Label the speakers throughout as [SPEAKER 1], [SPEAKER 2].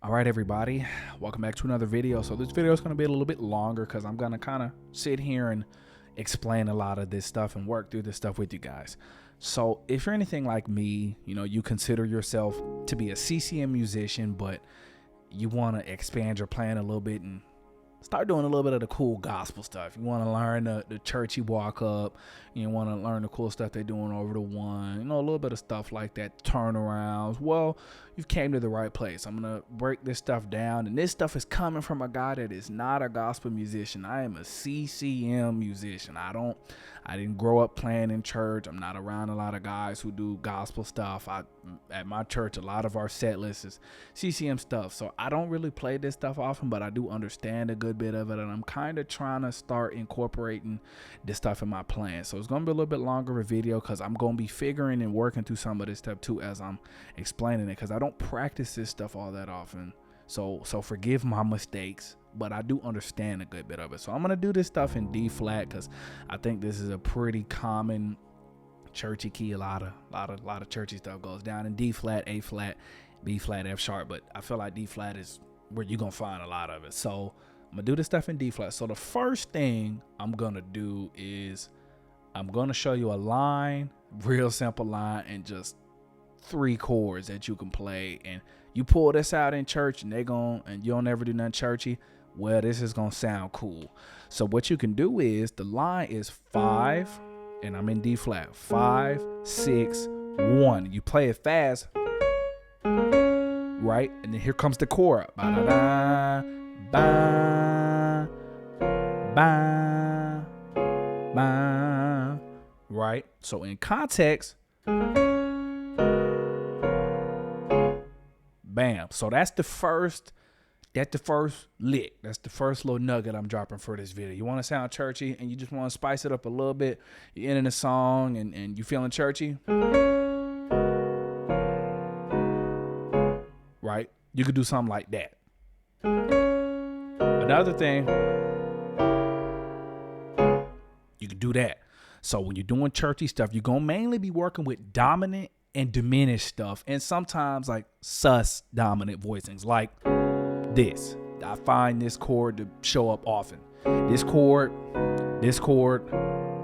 [SPEAKER 1] All right, everybody, welcome back to another video. So this video is going to be a little bit longer because I'm going to kind of sit here and explain a lot of this stuff and work through this stuff with you guys. So if you're anything like me, you consider yourself to be a CCM musician, but you want to expand your plan a little bit and start doing a little bit of the cool gospel stuff. You want to learn the churchy walk up. You want to learn the cool stuff they're doing over the one. A little bit of stuff like that, turnarounds. Well, you've came to the right place. I'm going to break this stuff down. And this stuff is coming from a guy that is not a gospel musician. I am a CCM musician. I didn't grow up playing in church. I'm not around a lot of guys who do gospel stuff. At my church, a lot of our set list is CCM stuff. So I don't really play this stuff often, but I do understand a good bit of it. And I'm kind of trying to start incorporating this stuff in my plan. So it's going to be a little bit longer of a video because I'm going to be figuring and working through some of this stuff too as I'm explaining it, because I don't practice this stuff all that often. So forgive my mistakes, but I do understand a good bit of it. So I'm going to do this stuff in D flat because I think this is a pretty common churchy key. A lot of churchy stuff goes down in D flat, A flat, B flat, F sharp, but I feel like D flat is where you're going to find a lot of it. So I'm going to do this stuff in D flat. So the first thing I'm going to do is I'm going to show you a line, real simple line, and just 3 chords that you can play. And you pull this out in church and you don't ever do nothing churchy. Well, this is going to sound cool. So what you can do is the line is 5, and I'm in D flat, 5, 6, 1. You play it fast, right? And then here comes the chord. Ba-da-da, ba, ba, ba, right? So in context, bam. So that's the first lick. That's the first little nugget I'm dropping for this video. You want to sound churchy and you just want to spice it up a little bit. You're ending the song and you feeling churchy, right? You could do something like that. Another thing, you could do that. So when you're doing churchy stuff, you're going to mainly be working with dominant and diminished stuff, and sometimes like sus dominant voicings like this. I find this chord to show up often. This chord, this chord,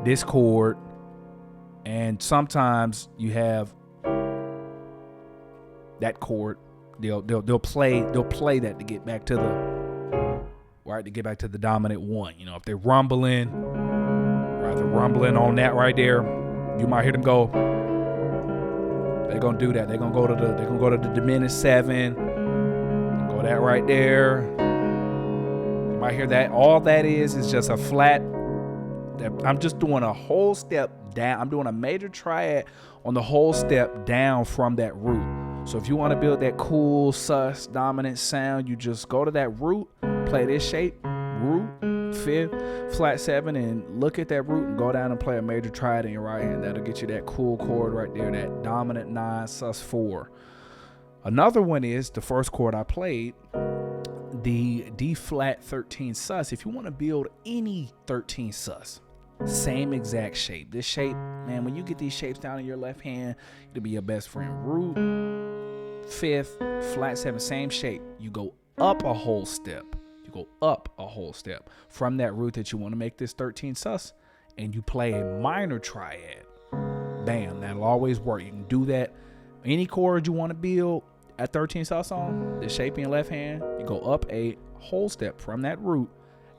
[SPEAKER 1] this chord, and sometimes you have that chord. They'll play that to get back to the dominant one. If they're rumbling, right, they're rumbling on that right there. You might hear them go. They're gonna do that. They're gonna go to the diminished 7. Go that right there. You might hear that. All that is just a flat. I'm just doing a whole step down. I'm doing a major triad on the whole step down from that root. So if you want to build that cool sus dominant sound, you just go to that root, play this shape, root, 5th, flat 7, and look at that root and go down and play a major triad in your right hand. That'll get you that cool chord right there, that dominant 9 sus 4. Another one is the first chord I played, the D flat 13 sus. If you want to build any 13 sus, same exact shape. This shape, man, when you get these shapes down in your left hand, it'll be your best friend. Root, 5th, flat 7, same shape. You go up a whole step. From that root that you want to make this 13 sus, and you play a minor triad. Bam, that'll always work. You can do that. Any chord you want to build at 13 sus on, the shape in your left hand, you go up a whole step from that root,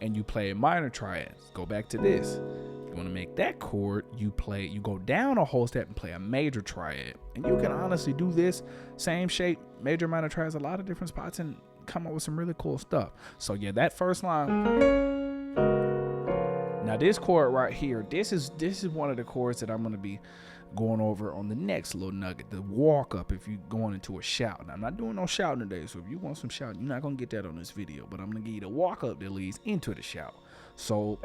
[SPEAKER 1] and you play a minor triad. Go back to this. You want to make that chord, you go down a whole step and play a major triad. And you can honestly do this same shape, major, minor triads, a lot of different spots, and come up with some really cool stuff. So yeah, that first line. Now this chord right here, this is one of the chords that I'm going to be going over on the next little nugget, the walk up if you're going into a shout. Now I'm not doing no shouting today, so if you want some shouting, you're not going to get that on this video, but I'm going to give you the walk up that leads into the shout. So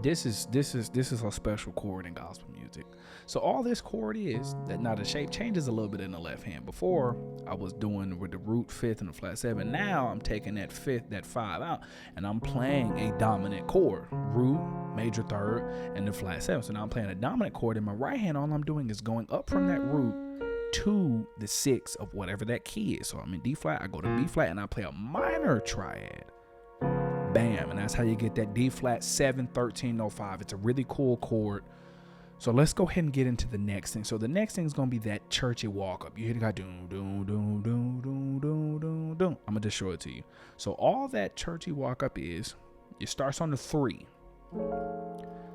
[SPEAKER 1] this is a special chord in gospel music. So all this chord is that now the shape changes a little bit in the left hand. Before I was doing with the root 5th and the flat 7. Now I'm taking that 5 out and I'm playing a dominant chord, root, major 3rd, and the flat 7. So now I'm playing a dominant chord in my right hand. All I'm doing is going up from that root to the 6 of whatever that key is. So I'm in D flat, I go to B flat, and I play a minor triad. Bam, and that's how you get that D flat 7 13 no 5. It's a really cool chord. So let's go ahead and get into the next thing. So the next thing is gonna be that churchy walk up. You hear the guy doom doom doom doom doom doom doom doom. I'm gonna just show it to you. So all that churchy walk up is, it starts on the 3.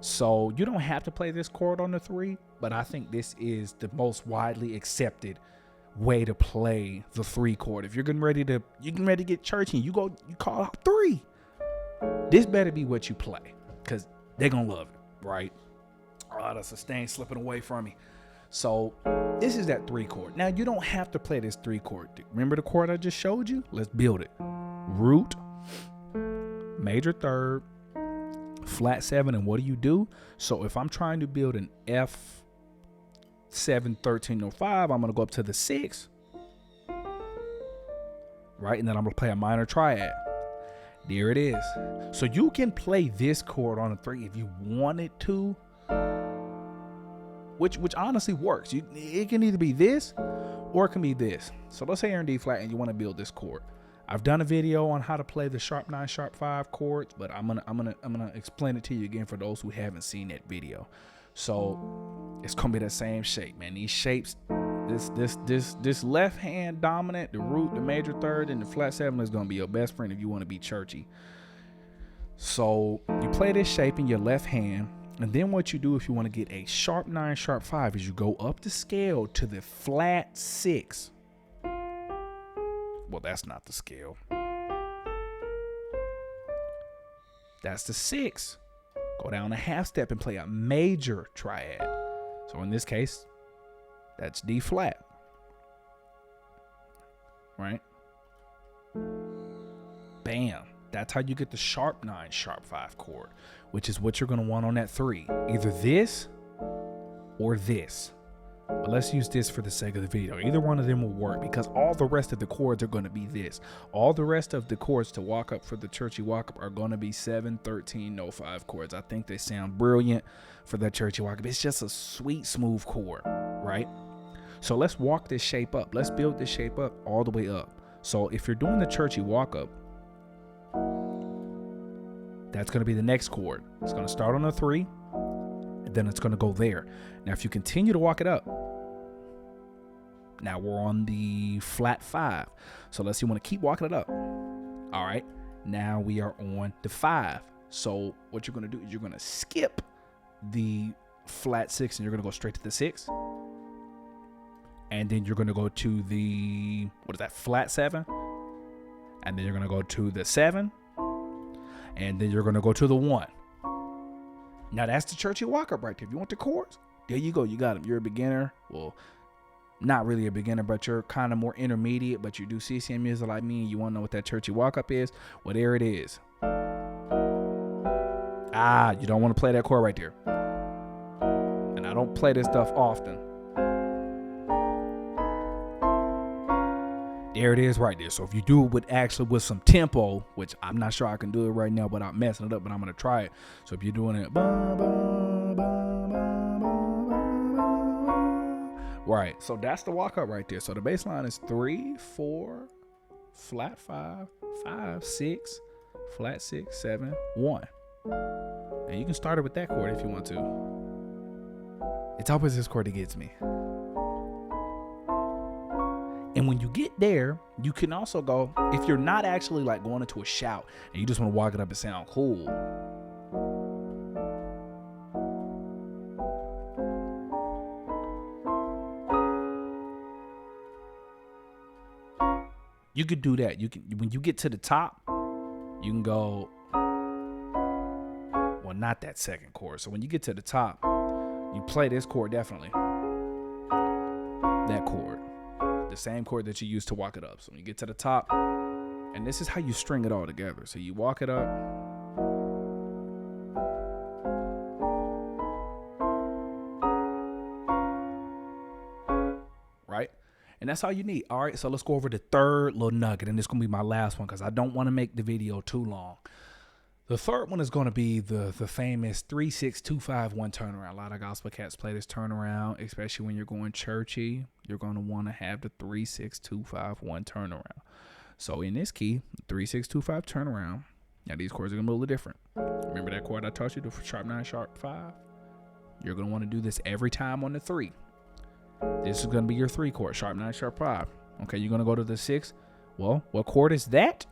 [SPEAKER 1] So you don't have to play this chord on the 3, but I think this is the most widely accepted way to play the 3 chord. If you're getting ready to get churchy, you call out 3. This better be what you play, because they're gonna love it, right? Oh, the sustain slipping away from me. So this is that 3 chord. Now you don't have to play this 3 chord. Remember the chord I just showed you? Let's build it. Root, major 3rd, flat 7, and what do? So if I'm trying to build an F 7 13 no 5, I'm gonna go up to the 6, right? And then I'm gonna play a minor triad. There it is. So you can play this chord on a 3 if you wanted to, which honestly works. It can either be this or it can be this. So let's say you're in D flat and you want to build this chord. I've done a video on how to play the sharp 9, sharp 5 chords, but I'm gonna explain it to you again for those who haven't seen that video. So it's gonna be the same shape, man. These shapes, this left hand dominant, the root, the major 3rd, and the flat 7 is gonna be your best friend if you want to be churchy. So you play this shape in your left hand, and then what you do if you want to get a sharp 9, sharp 5 is you go up the scale to the flat 6. Well, that's not the scale. That's the 6. Go down a half step and play a major triad. So in this case, that's D flat. Right? Bam. That's how you get the sharp 9, sharp 5 chord, which is what you're going to want on that 3. Either this or this. But let's use this for the sake of the video. Either one of them will work because all the rest of the chords are going to be this. All the rest of the chords to walk up for the churchy walk up are going to be 7 13 no 5 chords. I think they sound brilliant for that churchy walk up. It's just a sweet, smooth chord, right? So let's walk this shape up. Let's build this shape up all the way up. So if you're doing the churchy walk up, that's going to be the next chord. It's going to start on a 3, and then it's going to go there. Now, if you continue to walk it up, now we're on the flat 5. So let's see, you want to keep walking it up. All right. Now we are on the 5. So what you're going to do is you're going to skip the flat 6, and you're going to go straight to the 6. And then you're going to go to the, what is that, flat 7. And then you're going to go to the 7. And then you're going to go to the 1. Now that's the churchy walk up right there. If you want the chords, there you go. You got them. You're a beginner. Well, not really a beginner, but you're kind of more intermediate, but you do CCM music like me and you want to know what that churchy walk up is. Well, there it is. You don't want to play that chord right there. And I don't play this stuff often. There it is right there. So if you do it with some tempo, which I'm not sure I can do it right now without messing it up, but I'm going to try it. So if you're doing it, right. So that's the walk up right there. So the bass line is 3, 4, flat 5, 5, 6, flat 6, 7, 1. And you can start it with that chord if you want to. It's always this chord that gets me. And when you get there, you can also go, if you're not actually like going into a shout and you just want to walk it up and sound cool, you could do that. You can, when you get to the top, you can go, well, not that second chord. So when you get to the top, you play this chord definitely. That chord. The same chord that you use to walk it up. So when you get to the top, and this is how you string it all together. So you walk it up. Right? And that's all you need. All right, so let's go over the third little nugget, and this is going to be my last one because I don't want to make the video too long. The third one is going to be the famous 3-6-2-5-1 turnaround. A lot of gospel cats play this turnaround, especially when you're going churchy. You're going to want to have the 3-6-2-5-1 turnaround. So in this key, 3-6-2-5 turnaround. Now these chords are going to be a little different. Remember that chord I taught you, the sharp 9, sharp 5? You're going to want to do this every time on the 3. This is going to be your 3 chord, sharp 9, sharp 5. Okay, you're going to go to the 6. Well, what chord is that?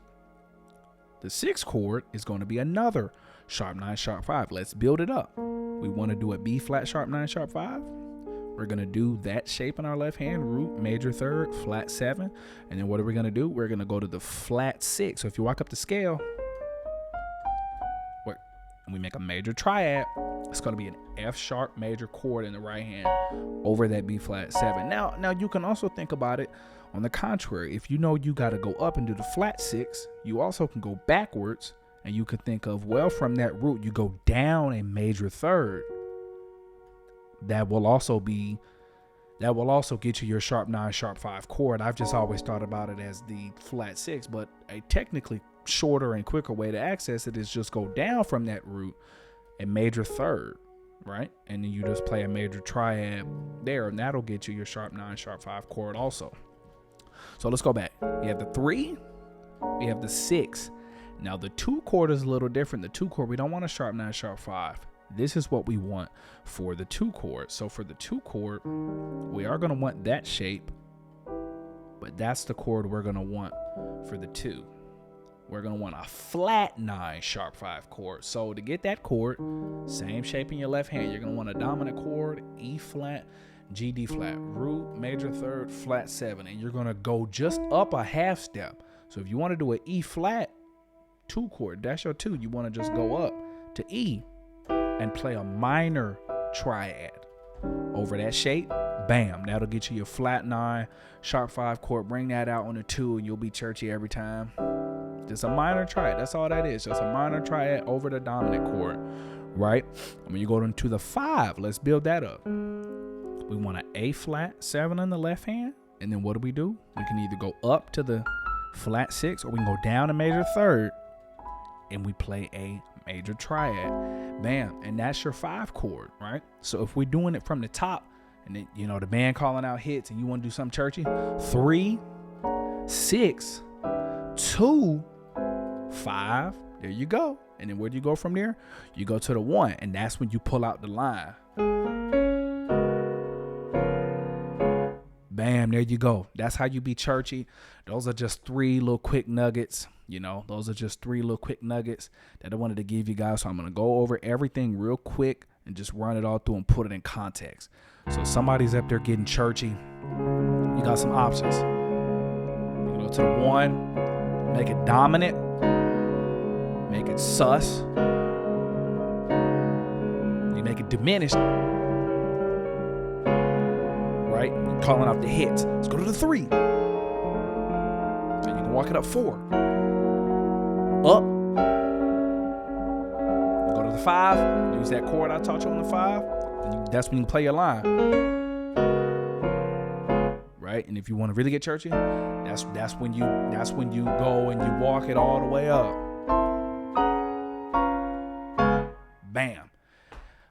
[SPEAKER 1] The 6th chord is going to be another sharp 9, sharp 5. Let's build it up. We want to do a B flat, sharp 9, sharp 5. We're going to do that shape in our left hand, root, major 3rd, flat 7. And then what are we going to do? We're going to go to the flat 6. So if you walk up the scale, and we make a major triad, it's going to be an F sharp major chord in the right hand over that B flat 7. Now you can also think about it on the contrary. If you know you got to go up and do the flat 6, you also can go backwards, and you can think of, well, from that root, you go down a major 3rd. That will also get you your sharp 9, sharp 5 chord. I've just always thought about it as the flat 6, but a technically shorter and quicker way to access it is just go down from that root a major 3rd, right? And then you just play a major triad there, and that'll get you your sharp 9, sharp 5 chord also. So let's go back. We have the 3, we have the 6. Now the 2 chord is a little different. The 2 chord, we don't want a sharp 9, sharp 5. This is what we want for the 2 chord. So for the 2 chord, we are going to want that shape, but that's the chord we're going to want for the 2. We're going to want a flat 9 sharp 5 chord. So to get that chord, same shape in your left hand, you're going to want a dominant chord, E flat, G, D flat, root, major 3rd, flat 7. And you're going to go just up a half step. So if you want to do an E flat 2 chord, that's your 2. You want to just go up to E and play a minor triad over that shape. Bam, that'll get you your flat 9 sharp 5 chord. Bring that out on the 2 and you'll be churchy every time. Just a minor triad. That's all that is. Just a minor triad over the dominant chord, right? And when you go into the 5, let's build that up. We want an A flat 7 on the left hand. And then what do? We can either go up to the flat 6 or we can go down a major 3rd and we play a major triad. Bam. And that's your 5 chord, right? So if we're doing it from the top and then, you know, the band calling out hits and you want to do something churchy, 3, 6, 2, 5, there you go. And then where do you go from there? You go to the 1, and that's when you pull out the line. Bam, there you go. That's how you be churchy. Those are just 3 little quick nuggets. You know, those are just 3 little quick nuggets that I wanted to give you guys. So I'm going to go over everything real quick and just run it all through and put it in context. So somebody's up there getting churchy. You got some options. You go to the 1, make it dominant, make it sus, you make it diminished, right? You're calling out the hits. Let's go to the 3. And you can walk it up 4. Up. You go to the 5. Use that chord I taught you on the 5. And that's when you play your line. Right? And if you want to really get churchy, that's when you go and you walk it all the way up. Bam.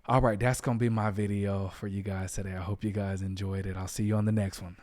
[SPEAKER 1] All right, that's going to be my video for you guys today. I hope you guys enjoyed it. I'll see you on the next one.